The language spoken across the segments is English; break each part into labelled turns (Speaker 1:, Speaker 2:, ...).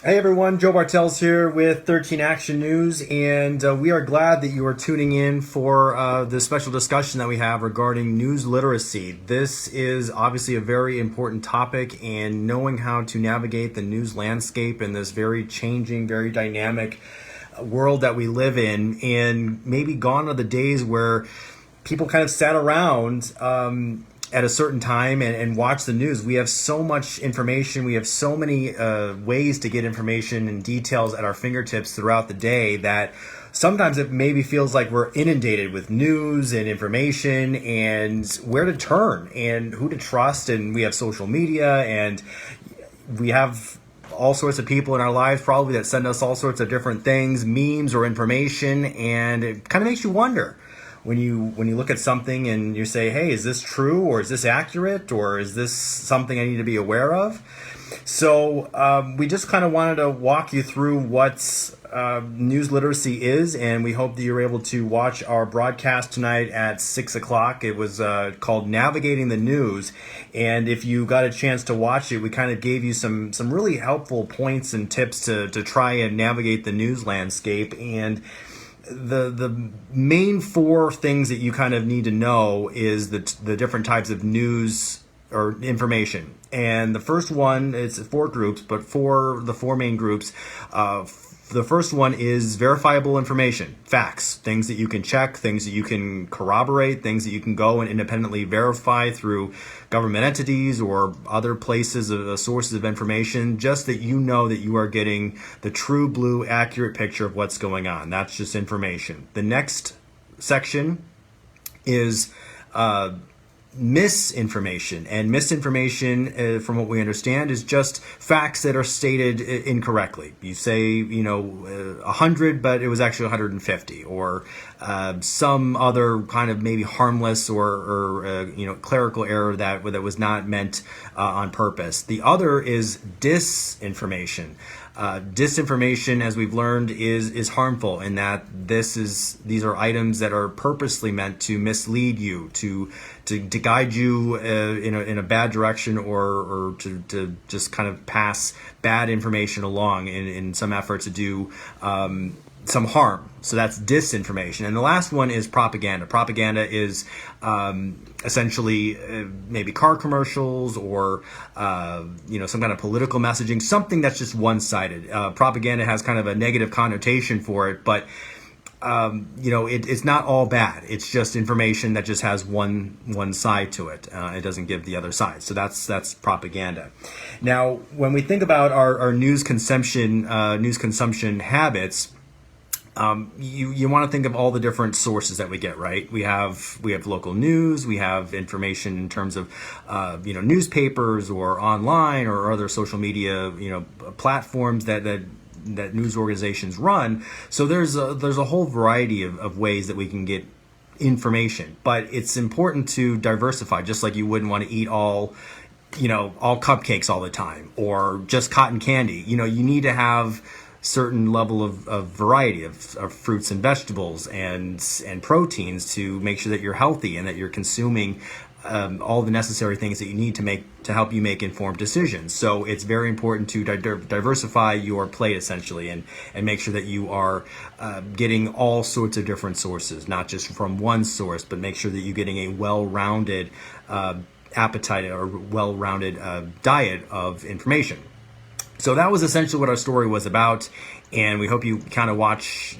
Speaker 1: Hey everyone, Joe Bartels here with 13 Action News, and we are glad that you are tuning in for the special discussion that we have regarding news literacy. This is obviously a very important topic, and knowing how to navigate the news landscape in this very changing, very dynamic world that we live in, and maybe gone are the days where people kind of sat around at a certain time and watch the news. We have so much information. We have so many ways to get information and details at our fingertips throughout the day that sometimes it maybe feels like we're inundated with news and information and where to turn and who to trust. And we have social media, and we have all sorts of people in our lives probably that send us all sorts of different things, memes or information, and it kind of makes you wonder when you look at something and you say, hey, is this true, or is this accurate, or is this something I need to be aware of? So we just kind of wanted to walk you through what news literacy is, and we hope that you're able to watch our broadcast tonight at 6 o'clock. It was called Navigating the News, and if you got a chance to watch it, we kind of gave you some really helpful points and tips to try and navigate the news landscape. And the main four things that you kind of need to know is the different types of news or information. And the first one, it's four groups, but for the four main groups, the first one is verifiable information, facts, things that you can check, things that you can corroborate, things that you can go and independently verify through government entities or other places, sources of information, just that you know that you are getting the true blue accurate picture of what's going on. That's just information. The next section is misinformation, and misinformation, from what we understand, is just facts that are stated incorrectly. You say 100, but it was actually 150, or some other kind of maybe harmless or clerical error that was not meant on purpose. The other is disinformation. Disinformation, as we've learned, is harmful in that these are items that are purposely meant to mislead you, to guide you in a bad direction, or to just kind of pass bad information along in some effort to do some harm. So that's disinformation. And the last one is propaganda. Propaganda is essentially maybe car commercials or some kind of political messaging, something that's just one-sided. Propaganda has kind of a negative connotation for it, but it's not all bad. It's just information that just has one side to it. It doesn't give the other side. So that's propaganda. Now, when we think about our news consumption habits, you want to think of all the different sources that we get, right? We have local news, we have information in terms of newspapers or online or other social media platforms that news organizations run. So there's a whole variety of ways that we can get information, but it's important to diversify, just like you wouldn't want to eat all cupcakes all the time or just cotton candy. You need to have certain level of variety of fruits and vegetables and proteins to make sure that you're healthy and that you're consuming all the necessary things that you need to help you make informed decisions. So it's very important to diversify your plate, essentially, and make sure that you are getting all sorts of different sources, not just from one source, but make sure that you're getting a well-rounded appetite or well-rounded diet of information. So that was essentially what our story was about, and we hope you kind of watched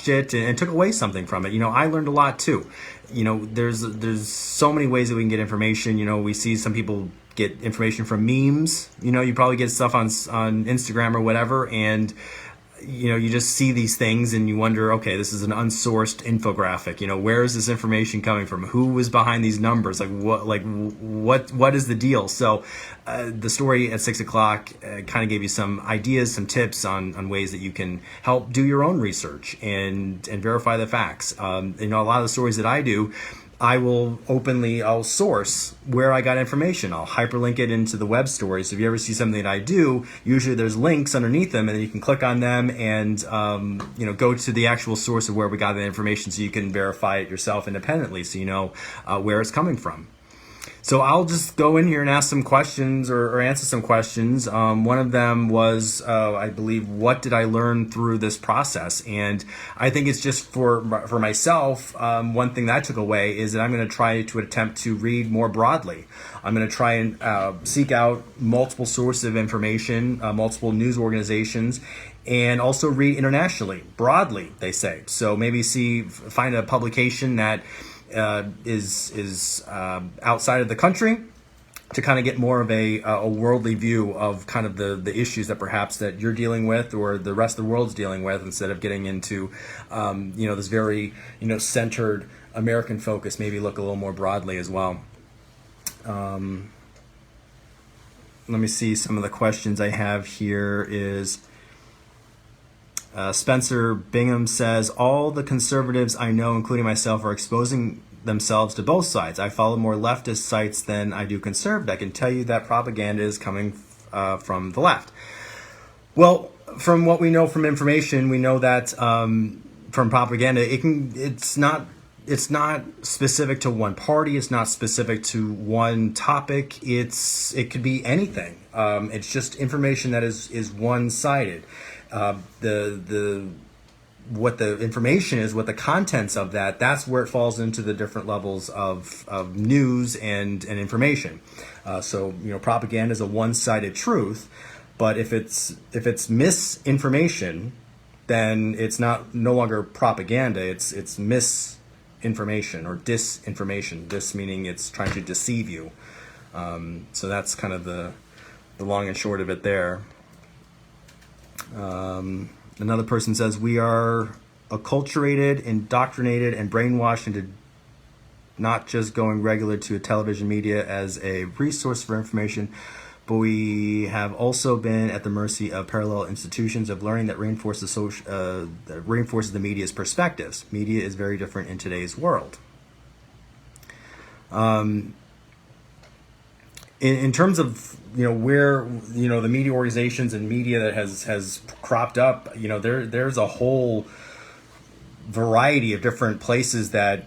Speaker 1: it and took away something from it. I learned a lot too. There's so many ways that we can get information. We see some people get information from memes. You probably get stuff on Instagram or whatever, and you just see these things and you wonder, okay, this is an unsourced infographic. Where is this information coming from? Who was behind these numbers? What is the deal? So the story at 6 o'clock kind of gave you some ideas, some tips on ways that you can help do your own research and verify the facts. A lot of the stories that I do, I'll source where I got information. I'll hyperlink it into the web story. So if you ever see something that I do, usually there's links underneath them, and then you can click on them and go to the actual source of where we got the information, so you can verify it yourself independently, so you know where it's coming from. So I'll just go in here and ask some questions or answer some questions. One of them was, I believe, what did I learn through this process? And I think it's just for myself. One thing that I took away is that I'm going to try to attempt to read more broadly. I'm going to try and seek out multiple sources of information, multiple news organizations, and also read internationally, broadly, they say. So maybe find a publication that is outside of the country, to kind of get more of a worldly view of kind of the issues that perhaps that you're dealing with or the rest of the world's dealing with, instead of getting into this very centered American focus. Maybe look a little more broadly as well. Let me see, some of the questions I have here is Spencer Bingham says, all the conservatives I know, including myself, are exposing themselves to both sides. I follow more leftist sites than I do conservative. I can tell you that propaganda is coming from the left. Well, from what we know from information, we know that from propaganda, it's not specific to one party. It's not specific to one topic. It could be anything. It's just information that is one-sided. What the information is, what the contents of that's where it falls into the different levels of news and information. So propaganda is a one-sided truth, but if it's misinformation, then it's no longer propaganda. It's misinformation or disinformation. Dis meaning it's trying to deceive you. So that's kind of the long and short of it there. Another person says, we are acculturated, indoctrinated, and brainwashed into not just going regular to a television media as a resource for information, but we have also been at the mercy of parallel institutions of learning that reinforces the media's perspectives. Media is very different in today's world. In terms of where the media organizations and media that has cropped up, there's a whole variety of different places that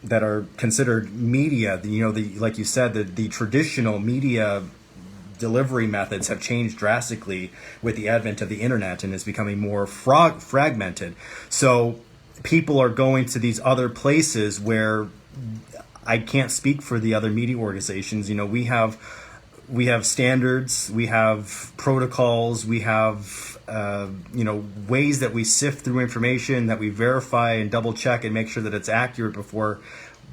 Speaker 1: that are considered media. Like you said, the traditional media delivery methods have changed drastically with the advent of the internet, and it's becoming more fragmented. So people are going to these other places where I can't speak for the other media organizations. We have standards, we have protocols, we have ways that we sift through information, that we verify and double check and make sure that it's accurate before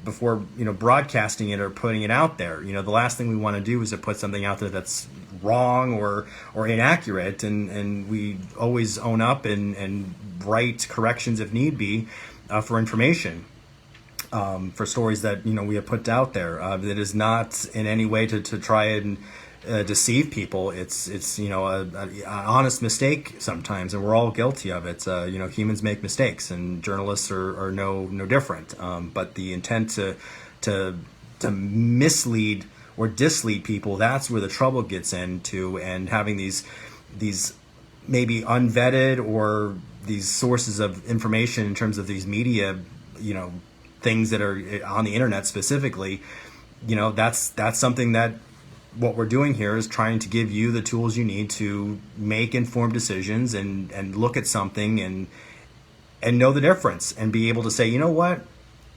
Speaker 1: broadcasting it or putting it out there. The last thing we want to do is to put something out there that's wrong or inaccurate, and we always own up and write corrections if need be for information. For stories that we have put out there, that is not in any way to try and deceive people. It's an honest mistake sometimes, and we're all guilty of it. Humans make mistakes, and journalists are no different. But the intent to mislead or dislead people, that's where the trouble gets into. And having these maybe unvetted or these sources of information in terms of these media, things that are on the internet specifically, that's something that what we're doing here is trying to give you the tools you need to make informed decisions and look at something and know the difference and be able to say, what,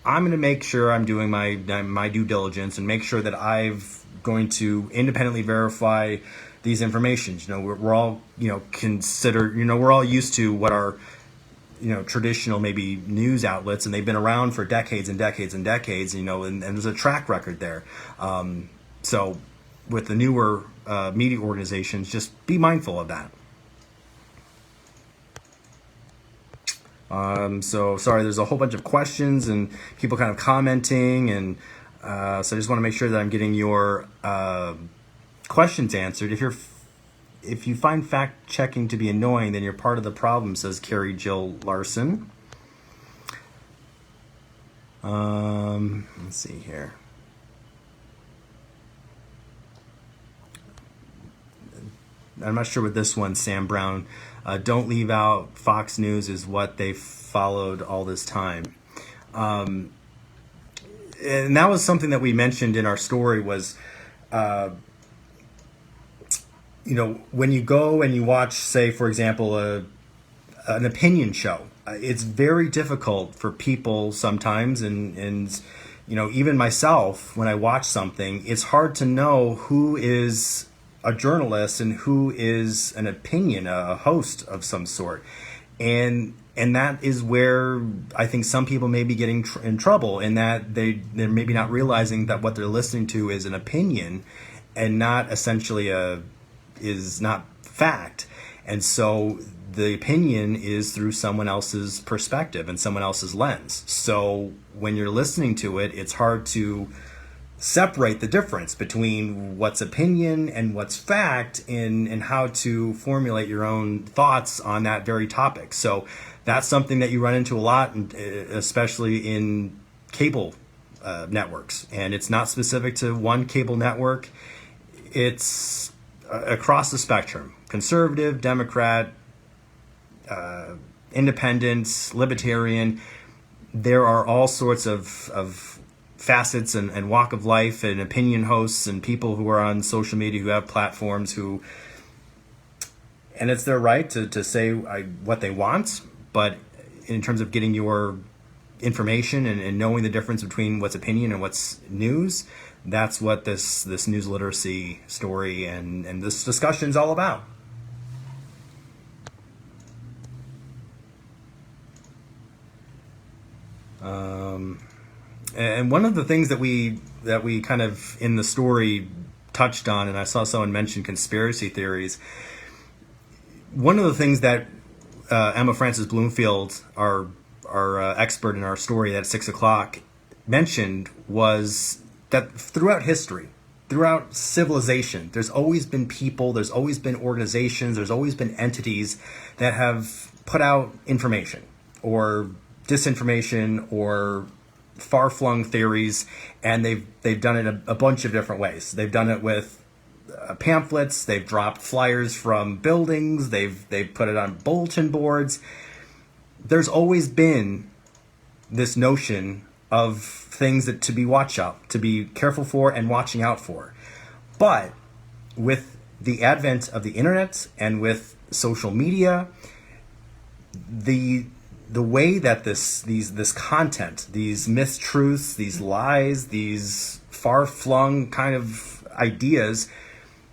Speaker 1: I'm going to make sure I'm doing my due diligence and make sure that I've going to independently verify these informations. We're all we're all used to what our traditional maybe news outlets, and they've been around for decades and decades and decades, and there's a track record there. So with the newer media organizations, just be mindful of that. So sorry, there's a whole bunch of questions and people kind of commenting, and so I just want to make sure that I'm getting your questions answered. If you find fact-checking to be annoying, then you're part of the problem, says Carrie Jill Larson. Let's see here. I'm not sure with this one, Sam Brown. Don't leave out Fox News is what they followed all this time. and that was something that we mentioned in our story was, when you go and you watch, say, for example, an opinion show, it's very difficult for people sometimes, and even myself, when I watch something, it's hard to know who is a journalist and who is an opinion, a host of some sort. And that is where I think some people may be getting in trouble, in that they're maybe not realizing that what they're listening to is an opinion and not essentially is not fact. And so the opinion is through someone else's perspective and someone else's lens. So when you're listening to it, it's hard to separate the difference between what's opinion and what's fact, and how to formulate your own thoughts on that very topic. So that's something that you run into a lot, and especially in cable networks. And it's not specific to one cable network. It's across the spectrum: conservative, Democrat, independent, libertarian. There are all sorts of facets and walk of life and opinion hosts and people who are on social media, who have platforms, and it's their right to say what they want. But in terms of getting your information and knowing the difference between what's opinion and what's news, that's what this news literacy story and this discussion is all about. And one of the things that we kind of in the story touched on, and I saw someone mention conspiracy theories. One of the things that Emma Frances Bloomfield, our expert in our story at 6:00, mentioned was that throughout history, throughout civilization, there's always been people, there's always been organizations, there's always been entities that have put out information or disinformation or far-flung theories, and they've done it a bunch of different ways. They've done it with pamphlets, they've dropped flyers from buildings, they've put it on bulletin boards. There's always been this notion of things that to be watched out, to be careful for and watching out for. But with the advent of the internet and with social media, the way that this content, these mistruths, these lies, these far-flung kind of ideas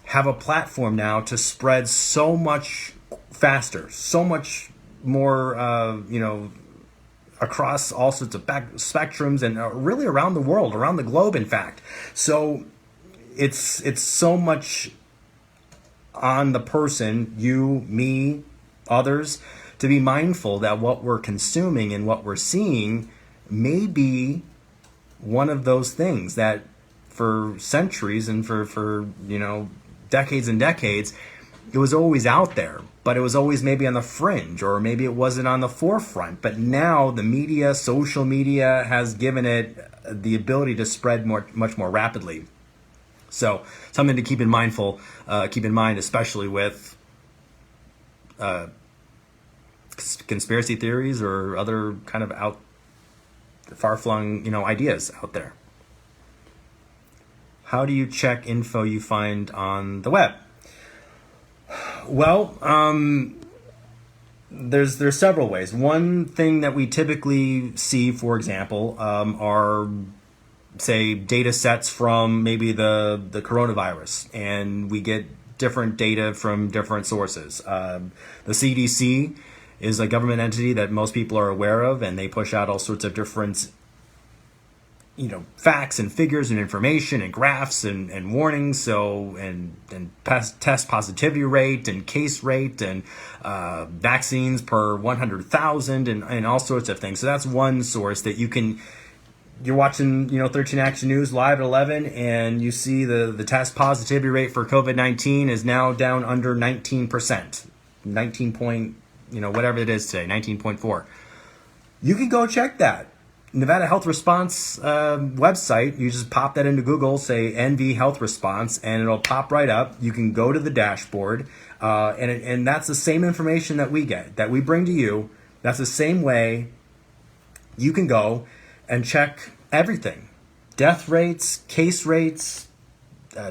Speaker 1: have a platform now to spread so much faster, so much more, across all sorts of spectrums, and really around the world, around the globe, in fact. So it's so much on the person, you, me, others, to be mindful that what we're consuming and what we're seeing may be one of those things that for centuries and for decades and decades, it was always out there, but it was always maybe on the fringe, or maybe it wasn't on the forefront. But now the media, social media, has given it the ability to spread much more rapidly. So something to keep in mind, especially with conspiracy theories or other kind of far-flung ideas out there. How do you check info you find on the web? Well, there's several ways. One thing that we typically see, for example, are, say, data sets from maybe the coronavirus, and we get different data from different sources. The CDC is a government entity that most people are aware of, and they push out all sorts of different facts and figures and information and graphs and warnings, and test positivity rate and case rate and vaccines per 100,000 and all sorts of things. So that's one source that you're watching 13 Action News live at 11, and you see the test positivity rate for COVID-19 is now down under 19%, 19 point, whatever it is today, 19.4. You can go check that. Nevada Health Response website, you just pop that into Google, say NV Health Response, and it'll pop right up. You can go to the dashboard, and that's the same information that we get, that we bring to you. That's the same way you can go and check everything. death rates, case rates,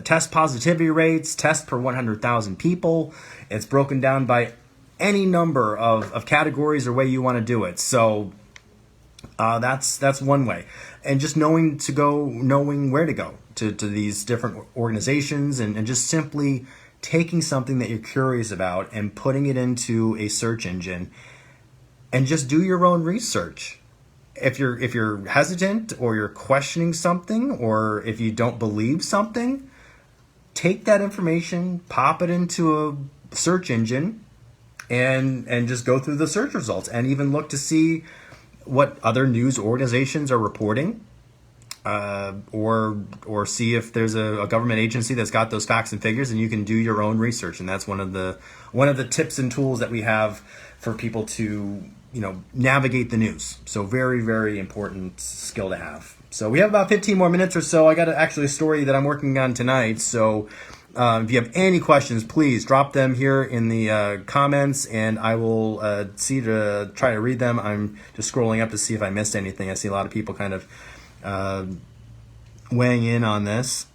Speaker 1: test positivity rates, tests per 100,000 people. It's broken down by any number of categories or way you want to do it. So that's one way. And just knowing where to go to these different organizations, and just simply taking something that you're curious about and putting it into a search engine and just do your own research. If you're hesitant, or you're questioning something, or if you don't believe something, take that information, pop it into a search engine, and just go through the search results, and even look to see what other news organizations are reporting, or see if there's a government agency that's got those facts and figures, and you can do your own research. And that's one of the tips and tools that we have for people to navigate the news. So very, very important skill to have. So we have about 15 more minutes or so. I got actually a story that I'm working on tonight. So if you have any questions, please drop them here in the comments, and I will see to try to read them. I'm just scrolling up to see if I missed anything. I see a lot of people kind of weighing in on this.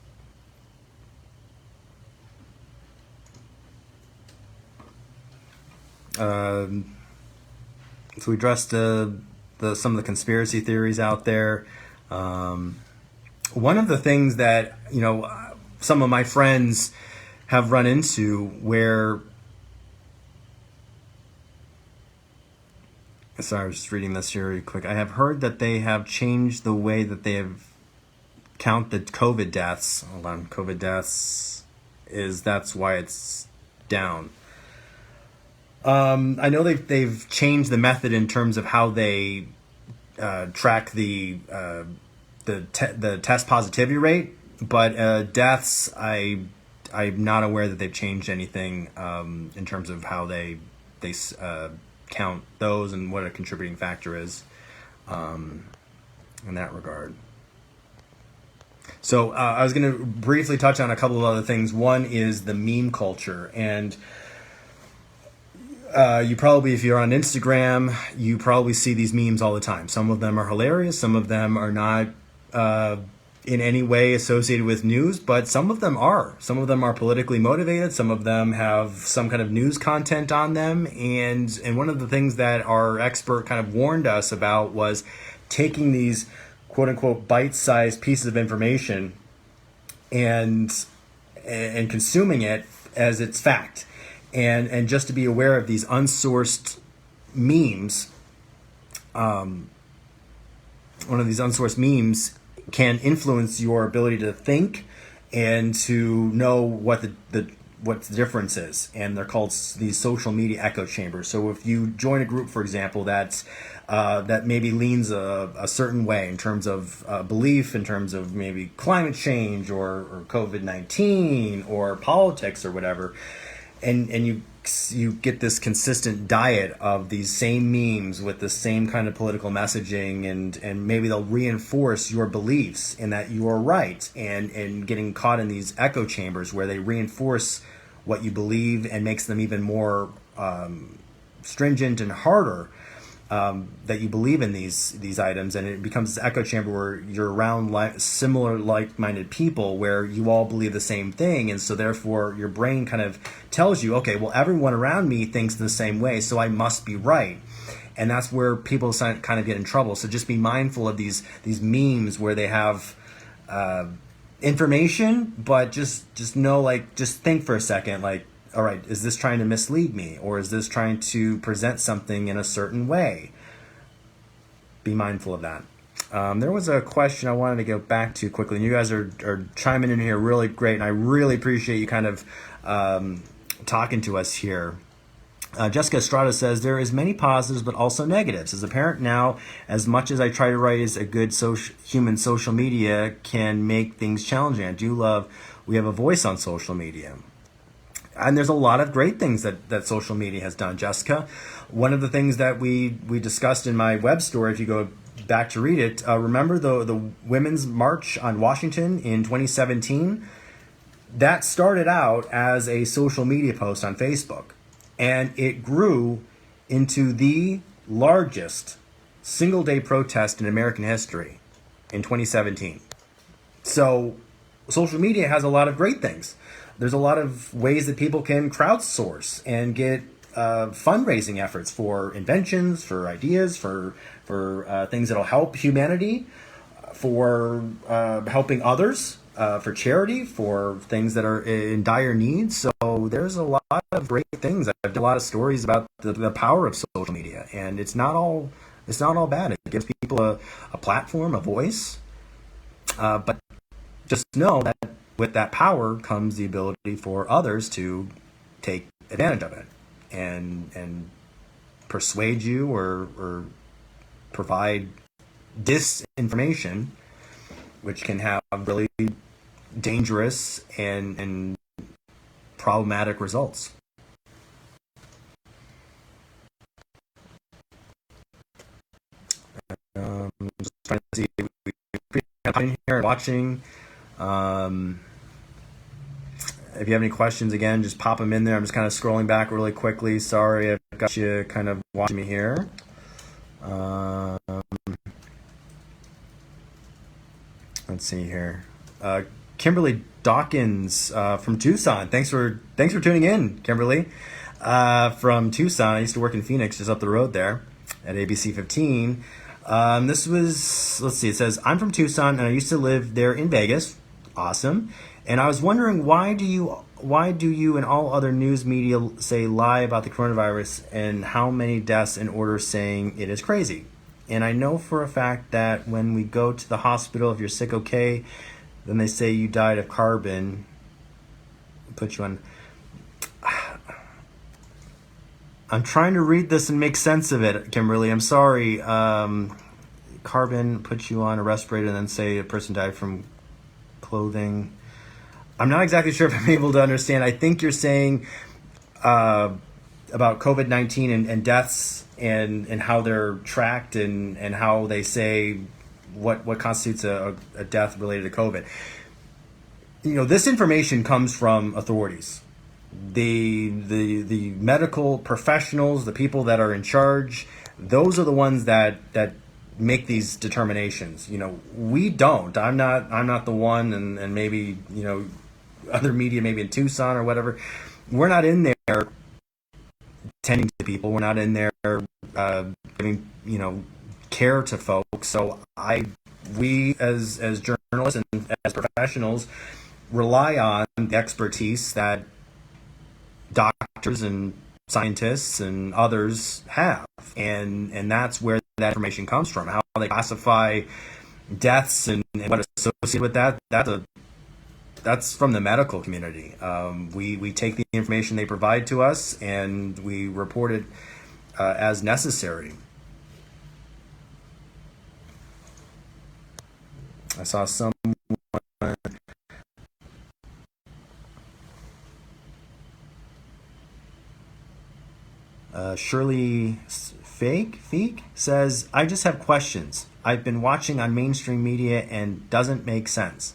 Speaker 1: So we addressed some of the conspiracy theories out there. One of the things that some of my friends have run into, where, sorry, I was just reading this here really quick. I have heard that they have changed the way that they have counted COVID deaths. Hold on, COVID deaths that's why it's down. I know they've changed the method in terms of how they track the test positivity rate, but deaths, I'm not aware that they've changed anything in terms of how they count those and what a contributing factor is in that regard. So I was going to briefly touch on a couple of other things. One is the meme culture, and you probably, if you're on Instagram, you probably see these memes all the time. Some of them are hilarious. Some of them are not in any way associated with news, but some of them are. Some of them are politically motivated. Some of them have some kind of news content on them. And one of the things that our expert kind of warned us about was taking these quote unquote bite-sized pieces of information and consuming it as its fact. And just to be aware of these unsourced memes. One of these unsourced memes can influence your ability to think and to know what the difference is. And they're called these social media echo chambers. So if you join a group, for example, that maybe leans a certain way in terms of belief, in terms of maybe climate change or COVID-19 or politics or whatever, and you get this consistent diet of these same memes with the same kind of political messaging, and maybe they'll reinforce your beliefs in that you are right, and getting caught in these echo chambers where they reinforce what you believe and makes them even more stringent and harder, that you believe in these items, and it becomes this echo chamber where you're around similar like-minded people where you all believe the same thing, and so therefore your brain kind of tells you, okay, well, everyone around me thinks the same way, so I must be right. And that's where people kind of get in trouble. So just be mindful of these memes where they have information, but just know, just think for a second, all right, is this trying to mislead me, or is this trying to present something in a certain way? Be mindful of that. There was a question I wanted to go back to quickly, and you guys are chiming in here really great, and I really appreciate you kind of talking to us here. Jessica Estrada says, there is many positives but also negatives. As a parent now, as much as I try to raise a good human, social media can make things challenging. I do love we have a voice on social media. And there's a lot of great things that social media has done, Jessica. One of the things that we discussed in my web story, if you go back to read it, remember the Women's March on Washington in 2017? That started out as a social media post on Facebook. And it grew into the largest single-day protest in American history in 2017. So social media has a lot of great things. There's a lot of ways that people can crowdsource and get fundraising efforts for inventions, for ideas, for things that'll help humanity, for helping others, for charity, for things that are in dire need. So there's a lot of great things. I've done a lot of stories about the power of social media, and it's not all bad. It gives people a platform, a voice, but just know that with that power comes the ability for others to take advantage of it and persuade you or provide disinformation, which can have really dangerous and problematic results. Just trying to see if we in here and watching. Um, if you have any questions, again, just pop them in there. I'm just kind of scrolling back really quickly. Sorry, I've got you kind of watching me here. Um, let's see here. Kimberly Dawkins from Tucson. Thanks for tuning in, Kimberly. From Tucson, I used to work in Phoenix, just up the road there, at ABC 15. This was, let's see, it says, I'm from Tucson and I used to live there in Vegas. Awesome. And I was wondering, why do you and all other news media say lie about the coronavirus and how many deaths in order saying it is crazy? And I know for a fact that when we go to the hospital, if you're sick, okay, then they say you died of carbon, put you on. I'm trying to read this and make sense of it, Kimberly. I'm sorry. Carbon, put you on a respirator, and then say a person died from clothing. I'm not exactly sure if I'm able to understand. I think you're saying about COVID-19 and deaths and how they're tracked and how they say what constitutes a death related to COVID. This information comes from authorities. The medical professionals, the people that are in charge, those are the ones that make these determinations. We don't. I'm not the one, and maybe other media, maybe in Tucson or whatever. We're not in there tending to people. We're not in there giving care to folks. So we as journalists and as professionals rely on the expertise that doctors and scientists and others have, and that's where that information comes from. How they classify deaths and what is associated with that. That's from the medical community. We take the information they provide to us and we report it as necessary. I saw some. Shirley Fake says, I just have questions. I've been watching on mainstream media and doesn't make sense.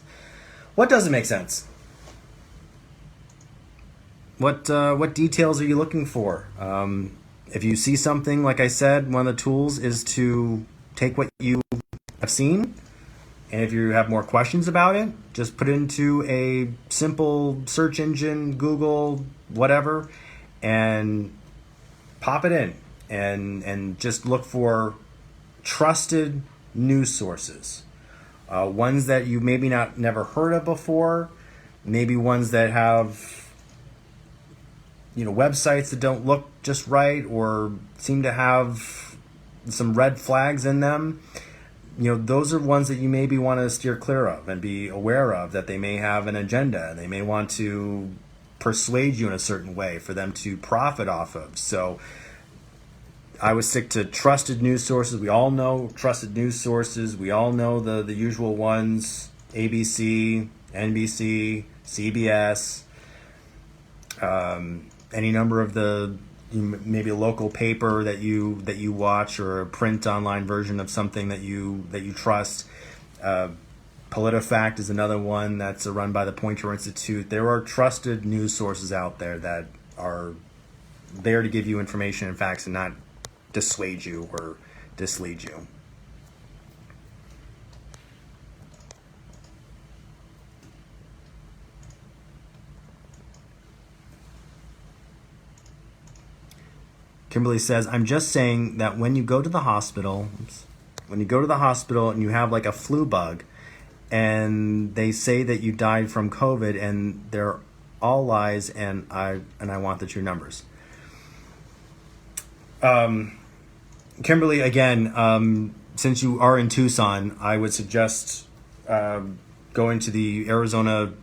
Speaker 1: What doesn't make sense? What details are you looking for? If you see something, like I said, one of the tools is to take what you have seen, and if you have more questions about it, just put it into a simple search engine, Google, whatever, and pop it in, and just look for trusted news sources. Ones that you maybe never heard of before, maybe ones that have websites that don't look just right or seem to have some red flags in them. Those are ones that you maybe want to steer clear of and be aware of, that they may have an agenda and they may want to persuade you in a certain way for them to profit off of. So I would stick to trusted news sources. We all know trusted news sources. We all know the usual ones: ABC, NBC, CBS, any number of maybe a local paper that you watch, or a print online version of something that you trust. PolitiFact is another one that's run by the Poynter Institute. There are trusted news sources out there that are there to give you information and facts and not dissuade you or mislead you. Kimberly says, I'm just saying that when you go to the hospital, when you go to the hospital and you have like a flu bug and they say that you died from COVID and they're all lies and I want the true numbers. Kimberly, again, since you are in Tucson, I would suggest going to the Arizona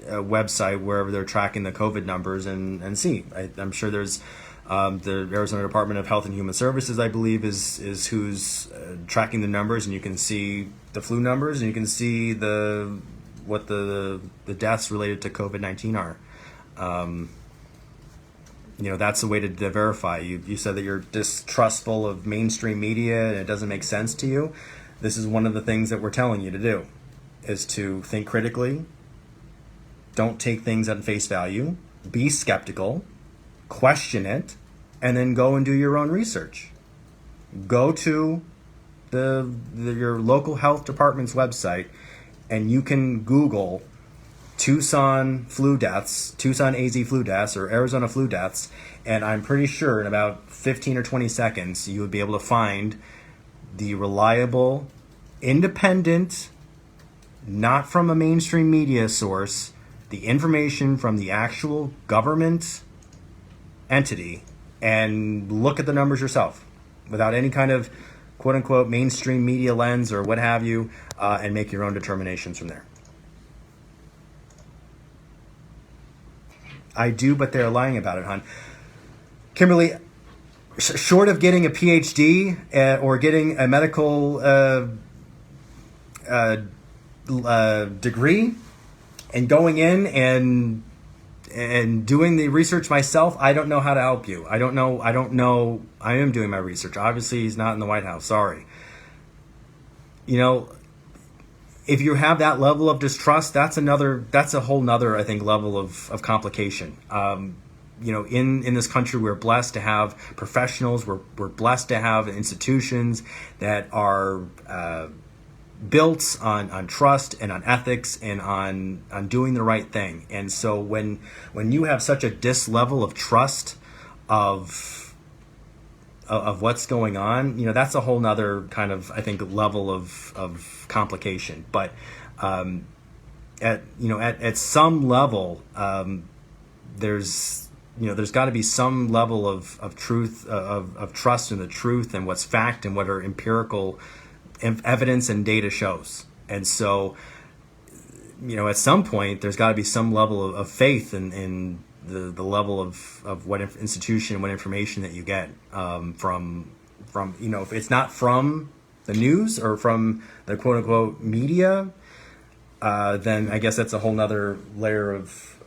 Speaker 1: website wherever they're tracking the COVID numbers and see. I'm sure there's the Arizona Department of Health and Human Services, I believe, is who's tracking the numbers, and you can see the flu numbers, and you can see what the deaths related to COVID-19 are. That's the way to verify. You said that you're distrustful of mainstream media and it doesn't make sense to you. This is one of the things that we're telling you to do, is to think critically. Don't take things at face value. Be skeptical. Question it. And then go and do your own research. Go to your local health department's website and you can Google Tucson flu deaths, Tucson AZ flu deaths, or Arizona flu deaths, and I'm pretty sure in about 15 or 20 seconds you would be able to find the reliable, independent, not from a mainstream media source, the information from the actual government entity, and look at the numbers yourself without any kind of quote-unquote mainstream media lens or what have you, and make your own determinations from there. I do, but they're lying about it, hon. Kimberly, short of getting a PhD or getting a medical degree and going in and doing the research myself, I don't know how to help you. I don't know. I am doing my research. Obviously, he's not in the White House. Sorry. If you have that level of distrust, that's a whole nother, I think, level of complication. In this country, we're blessed to have professionals. We're blessed to have institutions that are built on trust and on ethics and on doing the right thing. And so when you have such a level of trust of what's going on, that's a whole nother kind of, I think, level of complication. But at some level, there's got to be some level of truth, of trust in the truth and what's fact and what are empirical evidence and data shows. And so, at some point, there's got to be some level of faith in the level of what institution, what information that you get from if it's not from the news or from the quote unquote media, then I guess that's a whole nother layer of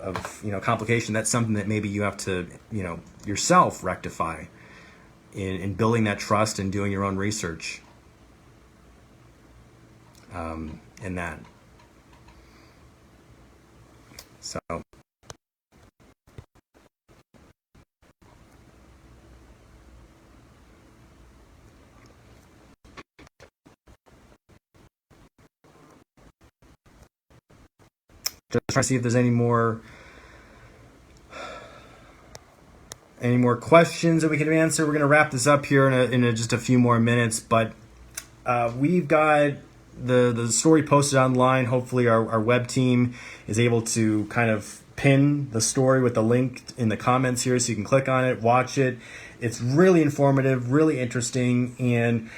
Speaker 1: complication. That's something that maybe you have to yourself rectify in building that trust and doing your own research in that. So. Just trying to see if there's any more questions that we can answer. We're going to wrap this up here in just a few more minutes, but we've got the story posted online. Hopefully our web team is able to kind of pin the story with the link in the comments here so you can click on it, watch it. It's really informative, really interesting, and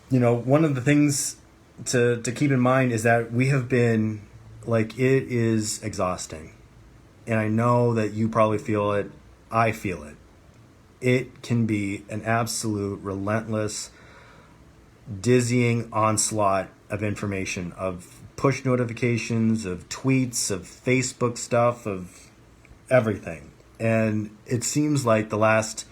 Speaker 1: one of the things to keep in mind is that we have been, it is exhausting. And I know that you probably feel it. I feel it. It can be an absolute relentless, dizzying onslaught of information, of push notifications, of tweets, of Facebook stuff, of everything. And it seems like the last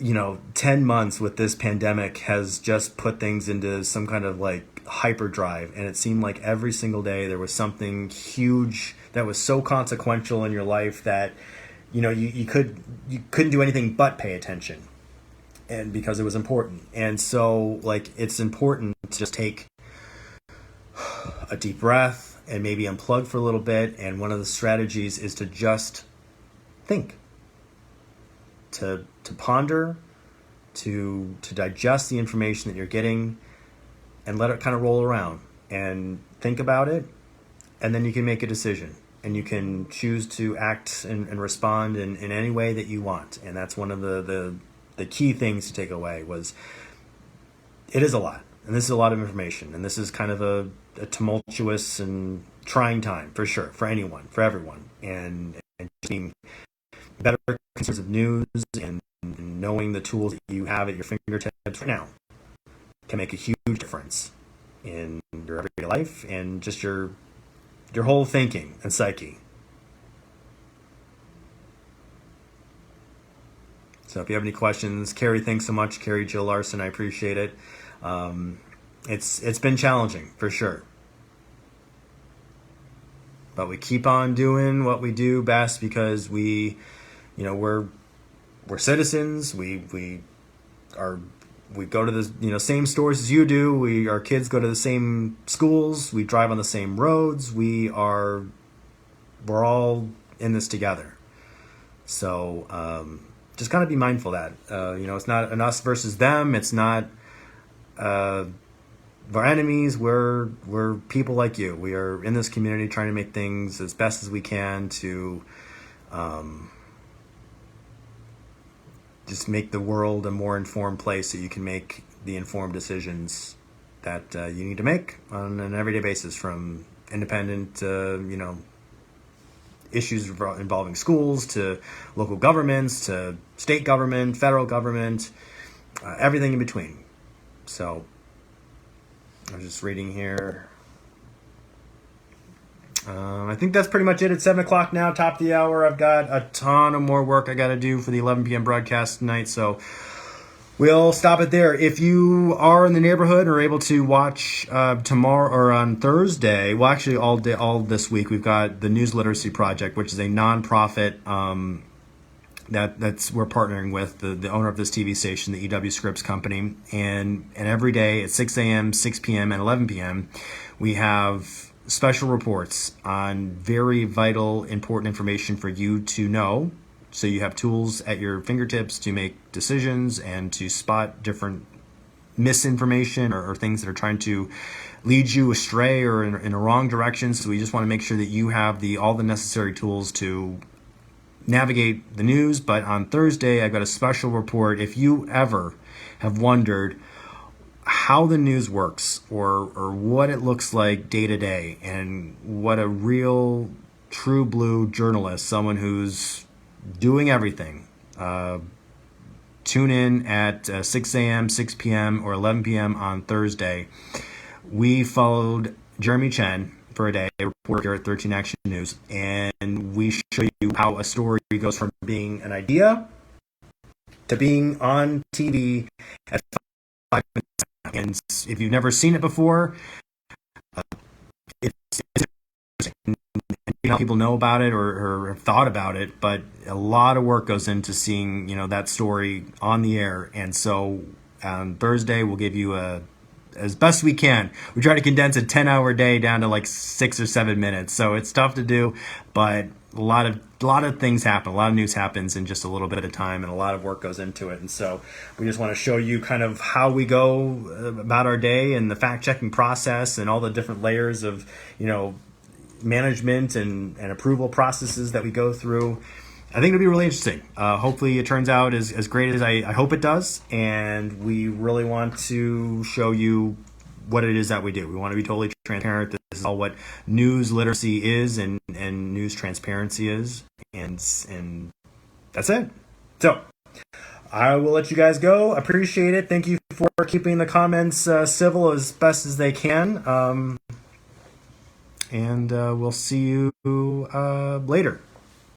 Speaker 1: 10 months with this pandemic has just put things into some kind of hyperdrive. And it seemed like every single day there was something huge that was so consequential in your life that, you couldn't do anything but pay attention. And because it was important. And so it's important to just take a deep breath and maybe unplug for a little bit. And one of the strategies is to just think. to ponder, to digest the information that you're getting, and let it kind of roll around and think about it, and then you can make a decision, and you can choose to act and respond in any way that you want. And that's one of the key things to take away was it is a lot, and this is a lot of information, and this is kind of a tumultuous and trying time for sure, for anyone, for everyone, and just being better consumers of news and knowing the tools that you have at your fingertips right now can make a huge difference in your everyday life and just your whole thinking and psyche. So if you have any questions, Carrie, thanks so much. Carrie Jill Larson, I appreciate it. It's been challenging for sure, but we keep on doing what we do best because we're citizens. We go to the same stores as you do. Our kids go to the same schools. We drive on the same roads. We're all in this together. So just kind of be mindful that it's not an us versus them. It's not our enemies. We're people like you. We are in this community trying to make things as best as we can to just make the world a more informed place so you can make the informed decisions that you need to make on an everyday basis, from independent issues involving schools to local governments to state government, federal government, everything in between. So I'm just reading here. I think that's pretty much it. It's 7 o'clock now, top of the hour. I've got a ton of more work I got to do for the 11 p.m. broadcast tonight, so we'll stop it there. If you are in the neighborhood and are able to watch tomorrow or on Thursday, well, actually all this week, we've got the News Literacy Project, which is a nonprofit that's we're partnering with the owner of this TV station, the EW Scripps Company, and every day at 6 a.m., 6 p.m., and 11 p.m., we have special reports on very vital, important information for you to know. So you have tools at your fingertips to make decisions and to spot different misinformation or things that are trying to lead you astray or in a wrong direction. So we just want to make sure that you have all the necessary tools to navigate the news. But on Thursday, I've got a special report. If you ever have wondered how the news works or what it looks like day to day and what a real true blue journalist, someone who's doing everything, tune in at 6 a.m., 6 p.m., or 11 p.m. on Thursday. We followed Jeremy Chen for a day, a reporter here at 13 Action News, and we show you how a story goes from being an idea to being on TV at 5 minutes. And if you've never seen it before, it's interesting. People know about it or have thought about it, but a lot of work goes into seeing that story on the air. And so on Thursday, we'll give you as best we can. We try to condense a 10-hour day down to like 6 or 7 minutes. So it's tough to do, but a lot of things happen. A lot of news happens in just a little bit of time, and a lot of work goes into it. And so we just want to show you kind of how we go about our day and the fact-checking process and all the different layers of, management and approval processes that we go through. I think it'll be really interesting. Hopefully it turns out as great as I hope it does. And we really want to show you what it is that we do. We want to be totally transparent. This is all what news literacy is and news transparency is. And that's it. So I will let you guys go. Appreciate it. Thank you for keeping the comments civil as best as they can. And we'll see you later.